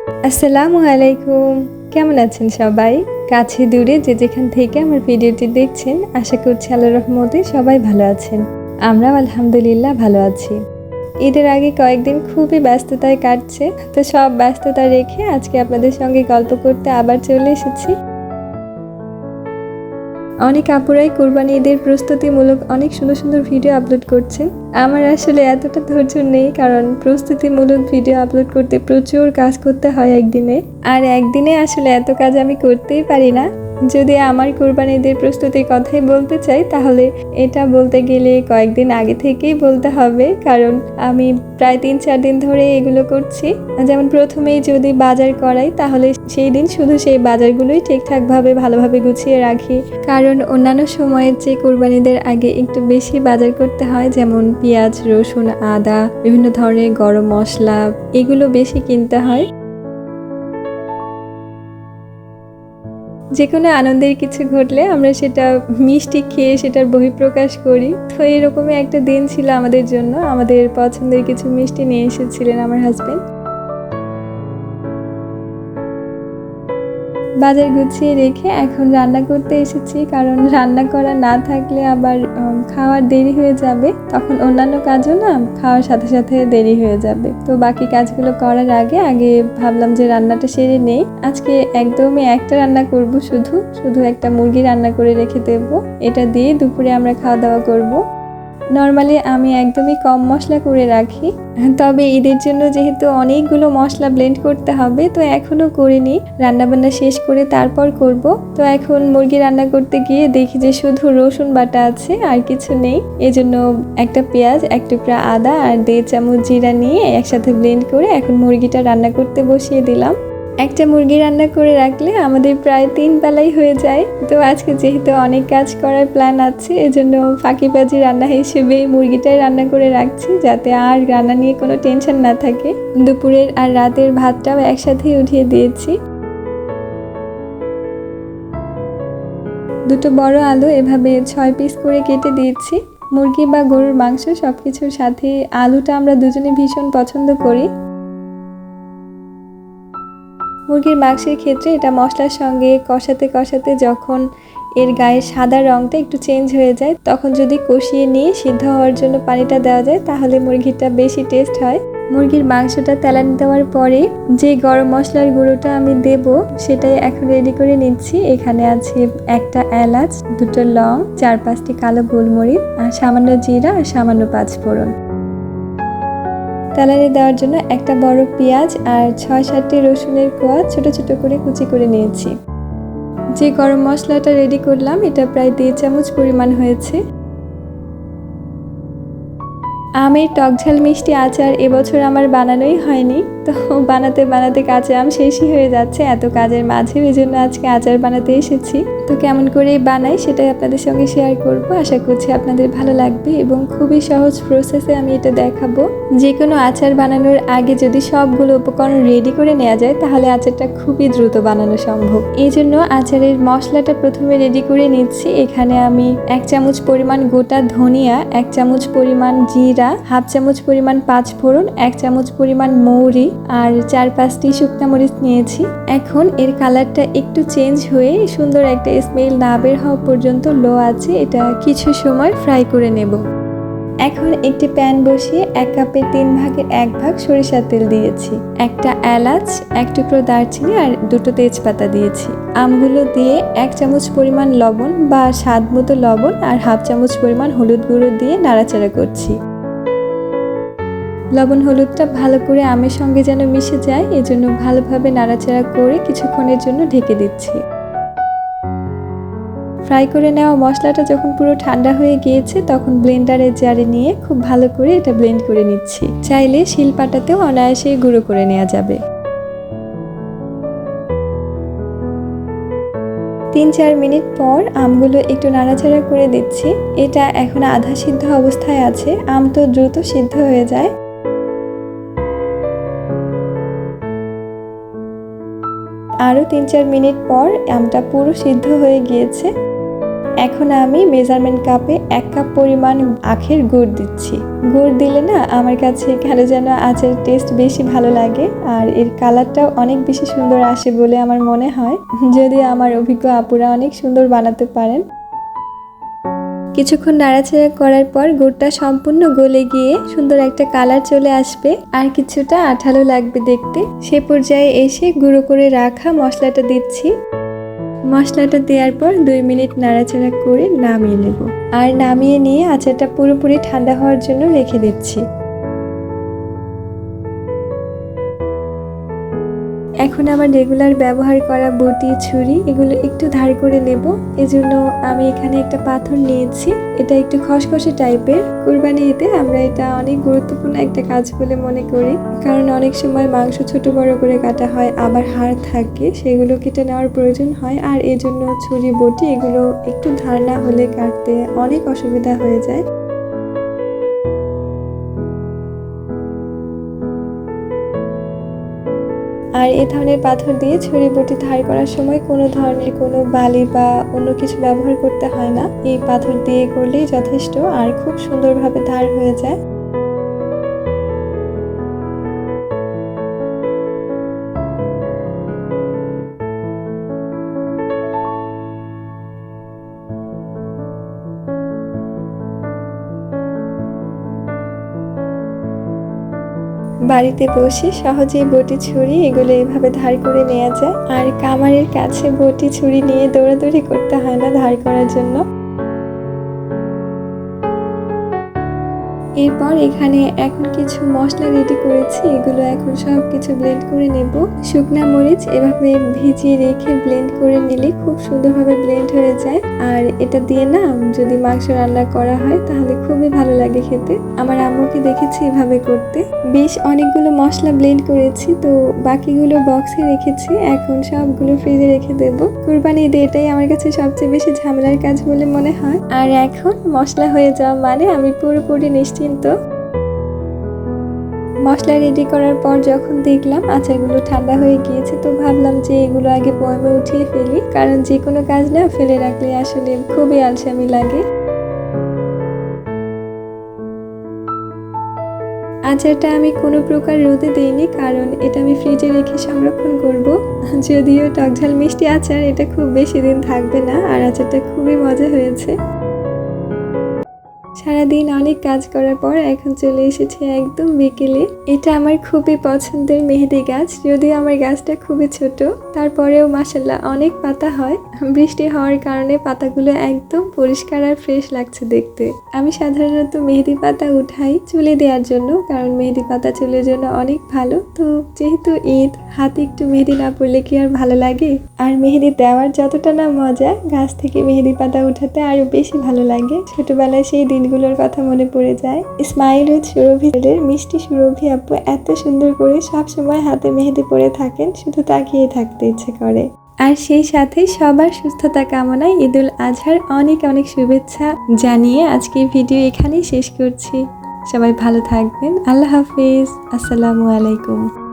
আসসালামু আলাইকুম। কেমন আছেন সবাই? কাছে দূরে যে যেখান থেকে আমার ভিডিওটি দেখছেন, আশা করছি আল্লাহর রহমতে সবাই ভালো আছেন। আমরাও আলহামদুলিল্লাহ ভালো আছি। ঈদের আগে কয়েকদিন খুবই ব্যস্ততায় কাটছে। তো সব ব্যস্ততা রেখে আজকে আপনাদের সঙ্গে গল্প করতে আবার চলে এসেছি। অনেক আপুরাই কোরবানি ঈদের প্রস্তুতিমূলক অনেক সুন্দর সুন্দর ভিডিও আপলোড করছেন। আমার আসলে এতটা ধৈর্য নেই, কারণ প্রস্তুতিমূলক ভিডিও আপলোড করতে প্রচুর কাজ করতে হয় একদিনে, আর একদিনে আসলে এত কাজ আমি করতেই পারি না। যদি আমার কোরবানি ঈদের প্রস্তুতির কথাই বলতে চাই, তাহলে এটা বলতে গেলে কয়েকদিন আগে থেকেই বলতে হবে, কারণ আমি প্রায় 3-4 দিন ধরে এগুলো করছি। যেমন প্রথমেই যদি বাজার করাই, তাহলে সেই দিন শুধু সেই বাজারগুলোই ঠিকঠাকভাবে ভালোভাবে গুছিয়ে রাখি, কারণ অন্যান্য সময়ের চেয়ে কোরবানিদের আগে একটু বেশি বাজার করতে হয়। যেমন পেঁয়াজ, রসুন, আদা, বিভিন্ন ধরনের গরম মশলা, এগুলো বেশি কিনতে হয়। যে কোনো আনন্দের কিছু ঘটলে আমরা সেটা মিষ্টি খেয়ে সেটার বহিঃপ্রকাশ করি। তো এরকমই একটা দিন ছিল আমাদের জন্য। আমাদের পছন্দের কিছু মিষ্টি নিয়ে এসেছিলেন আমার হাজবেন্ড। বাজার গুছিয়ে রেখে এখন রান্না করতে এসেছি, কারণ রান্না করা না থাকলে আবার খাওয়ার দেরি হয়ে যাবে। তখন অন্যান্য কাজও না খাওয়ার সাথে সাথে দেরি হয়ে যাবে। তো বাকি কাজগুলো করার আগে ভাবলাম যে রান্নাটা সেরে নেই। আজকে একদমই একটা রান্না করব, শুধু একটা মুরগি রান্না করে রেখে দেবো। এটা দিয়ে দুপুরে আমরা খাওয়া দাওয়া করব। নর্মালি আমি একদমই কম মশলা করে রাখি, তবে ঈদের জন্য যেহেতু অনেকগুলো মশলা ব্লেন্ড করতে হবে, তো এখনও করিনি। রান্নাবান্না শেষ করে তারপর করব। তো এখন মুরগি রান্না করতে গিয়ে দেখি যে শুধু রসুন বাটা আছে, আর কিছু নেই। এজন্য একটা পেঁয়াজ, এক টুকরা আদা আর 1.5 চামচ জিরা নিয়ে একসাথে ব্লেন্ড করে এখন মুরগিটা রান্না করতে বসিয়ে দিলাম। একটা মুরগি রান্না করে রাখলে আমাদের প্রায় 3 বেলাই হয়ে যায়। তো আজকে যেহেতু অনেক কাজ করার প্ল্যান আছে, এজন্য ফাঁকিবাজি রান্না হিসেবে মুরগিটাই রান্না করে রাখছি, যাতে আর রান্না নিয়ে কোনো টেনশন না থাকে। দুপুরের আর রাতের ভাতটাও একসাথেই উঠিয়ে দিয়েছি। দুটো বড় আলু এভাবে 6 পিস করে কেটে দিয়েছি। মুরগি বা গরুর মাংস সবকিছুর সাথে আলুটা আমরা দুজনে ভীষণ পছন্দ করি। মুরগির মাংসের ক্ষেত্রে এটা মশলার সঙ্গে কষাতে কষাতে যখন এর গায়ে সাদা রঙটা একটু চেঞ্জ হয়ে যায়, তখন যদি কষিয়ে নিয়ে সিদ্ধ হওয়ার জন্য পানিটা দেওয়া যায়, তাহলে মুরগিটা বেশি টেস্ট হয়। মুরগির মাংসটা তেলানি দেওয়ার পরে যে গরম মশলার গুঁড়োটা আমি দেব, সেটাই এখন রেডি করে নিচ্ছি। এখানে আছে একটা এলাচ, 2টো লং, 4-5টি কালো গোলমরিচ, আর সামান্য জিরা আর সামান্য 5 ফোড়ন। তেলানি দেওয়ার জন্য একটা বড় পেঁয়াজ আর 6-7টি রসুনের কোয়া ছোট ছোট করে কুচি করে নিয়েছি। যে গরম মশলাটা রেডি করলাম, এটা প্রায় 1.5 চামচ পরিমাণ হয়েছে। আমের টকঝাল মিষ্টি আচার এবছর আমার বানানোই হয়নি, তো বানাতে বানাতে কাঁচা আম শেষই হয়ে যাচ্ছে এত কাজের মাঝে। এই জন্য আজকে আচার বানাতে এসেছি। তো কেমন করে বানাই সেটাই আপনাদের সঙ্গে শেয়ার করব। আশা করছি আপনাদের ভালো লাগবে এবং খুবই সহজ প্রসেসে আমি এটা দেখাবো। যে কোনো আচার বানানোর আগে যদি সবগুলো উপকরণ রেডি করে নেওয়া যায়, তাহলে আচারটা খুবই দ্রুত বানানো সম্ভব। এই জন্য আচারের মশলাটা প্রথমে রেডি করে নিচ্ছি। এখানে আমি 1 চামচ পরিমাণ গোটা ধনিয়া, 1 চামচ পরিমাণ জিরা, 1/2 চামচ পরিমাণ 5 ফোড়ন, 1 চামচ পরিমাণ মৌরি আর 4-5টি শুকনা মরিচ নিয়েছি। এখন এর কালারটা একটু চেঞ্জ হয়ে সুন্দর একটা স্মেল না বের হওয়া পর্যন্ত লো আছে এটা কিছু সময় ফ্রাই করে নেব। এখন একটি প্যান বসিয়ে 1 কাপের 3 ভাগের 1 ভাগ সরিষার তেল দিয়েছি। একটা এলাচ, 1 টুকরো দারচিনি আর 2টো তেজপাতা দিয়েছি। আমগুলো দিয়ে 1 চামচ পরিমাণ লবণ বা স্বাদ মতো লবণ আর 1/2 চামচ পরিমাণ হলুদ গুঁড়ো দিয়ে নাড়াচাড়া করছি। লবণ হলুদটা ভালো করে আমের সঙ্গে যেন মিশে যায়, এজন্য ভালোভাবে নাড়াচাড়া করে কিছুক্ষণের জন্য ঢেকে দিচ্ছি। ফ্রাই করে নেওয়া মশলাটা যখন পুরো ঠান্ডা হয়ে গিয়েছে, তখন ব্লেন্ডারের জারে নিয়ে খুব ভালো করে এটা ব্লেন্ড করে নিচ্ছি। চাইলে শিলপাটাতেও অনায়াসে গুঁড়ো করে নেওয়া যাবে। 3-4 মিনিট পর আমগুলো একটু নাড়াচাড়া করে দিচ্ছি। এটা এখন আধা সিদ্ধ অবস্থায় আছে। আম তো দ্রুত সিদ্ধ হয়ে যায়। আরও 3-4 মিনিট পর আমটা পুরো সিদ্ধ হয়ে গিয়েছে। এখন আমি মেজারমেন্ট কাপে 1 কাপ পরিমাণ আখের গুড় দিচ্ছি। গুড় দিলে না আমার কাছে কেন যেন আচারের টেস্ট বেশি ভালো লাগে, আর এর কালারটাও অনেক বেশি সুন্দর আসে বলে আমার মনে হয়। যদি আমার অভিজ্ঞ আপুরা অনেক সুন্দর বানাতে পারেন। কিছুক্ষণ নাড়াচাড়া করার পর গুড়টা সম্পূর্ণ গলে গিয়ে সুন্দর একটা কালার চলে আসবে আর কিছুটা আঠালো লাগবে দেখতে। সে পর্যায়ে এসে গুঁড়ো করে রাখা মশলাটা দিচ্ছি। মশলাটা দেওয়ার পর 2 মিনিট নাড়াচাড়া করে নামিয়ে নেব। আর নামিয়ে নিয়ে আচারটা পুরোপুরি ঠান্ডা হওয়ার জন্য রেখে দিচ্ছি। এখন আমার রেগুলার ব্যবহার করা বটি, ছুরি এগুলো একটু ধার করে নেব। এজন্য আমি এখানে একটা পাথর নিয়েছি। এটা একটু খসখসে টাইপের। কুরবানি ঈদে আমরা এটা অনেক গুরুত্বপূর্ণ একটা কাজ বলে মনে করি, কারণ অনেক সময় মাংস ছোট বড় করে কাটা হয়, আবার হাড় থাকে, সেগুলো কেটে নেওয়ার প্রয়োজন হয়। আর এজন্য ছুরি, বটি এগুলো একটু ধার না হলে কাটতে অনেক অসুবিধা হয়ে যায়। আর এই ধরনের পাথর দিয়ে ছুরি বটি ধার করার সময় কোনো ধরনের কোনো বালি বা অন্য কিছু ব্যবহার করতে হয় না। এই পাথর দিয়ে করলেই যথেষ্ট, আর খুব সুন্দরভাবে ধার হয়ে যায়। বাড়িতে বসে সহজেই বটি, ছুরি এগুলো এইভাবে ধার করে নেওয়া যায়। আর কামারের কাছে বটি, ছুরি নিয়ে দৌড়াদৌড়ি করতে হয় না ধার করার জন্য। এরপর এখানে এখন কিছু মশলা রেডি করেছি, এগুলো এখন সব কিছু ব্লেন্ড করে নেব। শুকনা মরিচ এভাবে ভিজিয়ে রেখে ব্লেন্ড করে নিলে খুব সুন্দরভাবে ব্লেন্ড হয়ে যায়। আর এটা দিয়ে না যদি মাংস রান্না করা হয় তাহলে খুবই ভালো লাগে খেতে। আমার আম্মুকে দেখেছি এভাবে করতে। বেশ অনেকগুলো মশলা ব্লেন্ড করেছি, তো বাকিগুলো বক্সে রেখেছি। এখন সবগুলো ফ্রিজে রেখে দেব। কুরবানি ঈদে এটাই আমার কাছে সবচেয়ে বেশি ঝামেলার কাজ বলে মনে হয়। আর এখন মশলা হয়ে যাওয়া মানে আমি পুরোপুরি নিশ্চিন্ত। মশলা রেডি করার পর যখন দেখলাম আচারগুলো ঠান্ডা হয়ে গিয়েছে, তো ভাবলাম যে এগুলো আগে বয়ামে উঠিয়ে ফেলি, কারণ যে কোনো কাজ না ফেলে রাখলে আসলে খুবই আলসামি লাগে। আচারটা আমি কোনো প্রকার রোদে দিইনি, কারণ এটা আমি ফ্রিজে রেখে সংরক্ষণ করব। যদিও টকঝাল মিষ্টি আচার, এটা খুব বেশি দিন থাকবে না। আর আচারটা খুবই মজা হয়েছে। সারাদিন অনেক কাজ করার পর এখন চলে এসেছে একদম বিকেলে। এটা আমার খুবই পছন্দের মেহেদি গাছ। যদিও আমার গাছটা খুবই ছোট, তারপরেও মাশাআল্লাহ অনেক পাতা হয়। বৃষ্টি হওয়ার কারণে পাতাগুলো একদম পরিষ্কার আর ফ্রেশ লাগছে দেখতে। আমি সাধারণত মেহেদি পাতা উঠাই চুলে দেওয়ার জন্য, কারণ মেহেদি পাতা চুলের জন্য অনেক ভালো। তো যেহেতু ঈদ, হাতে একটু মেহেদি না পড়লে কি আর ভালো লাগে? আর মেহেদি দেওয়ার যতটা না মজা, গাছ থেকে মেহেদি পাতা উঠাতে আরো বেশি ভালো লাগে। ছোটবেলায় সেই দিনগুলোর কথা মনে পড়ে যায়। স্মাইল উইথ সুরভির মিষ্টি সুরভি আপু এত সুন্দর করে সব সময় হাতে মেহেদি পরে থাকেন, শুধু তাকিয়ে থাকতে ইচ্ছে করে। আর সেই সাথে সবার সুস্থতা কামনায় ঈদুল আজহার অনেক অনেক শুভেচ্ছা জানিয়ে আজকে ভিডিও এখানেই শেষ করছি। সবাই ভালো থাকবেন। আল্লাহ হাফিজ। আসসালামু আলাইকুম।